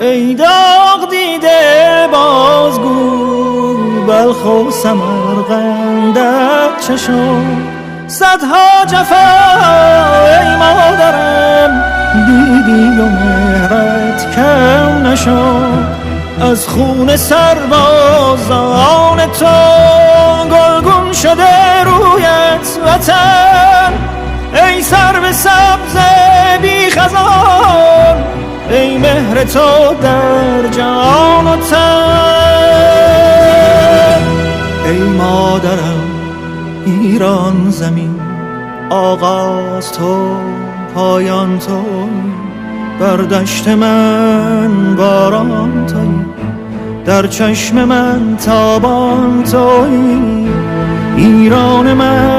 ای داغ دیده بازگو بلخ و سمرقندت چشم صدها جفا ای مادرم دیدی و مهرت کم نشد از خون سربازان تو گلگون شده رویت وطن ای سرو سبز بی خزان ای مهر تو در جان و تن ای مادرم ایران زمین آغاز تو پایان تو بر دشت من باران تویی در چشم من تابان تویی ایران من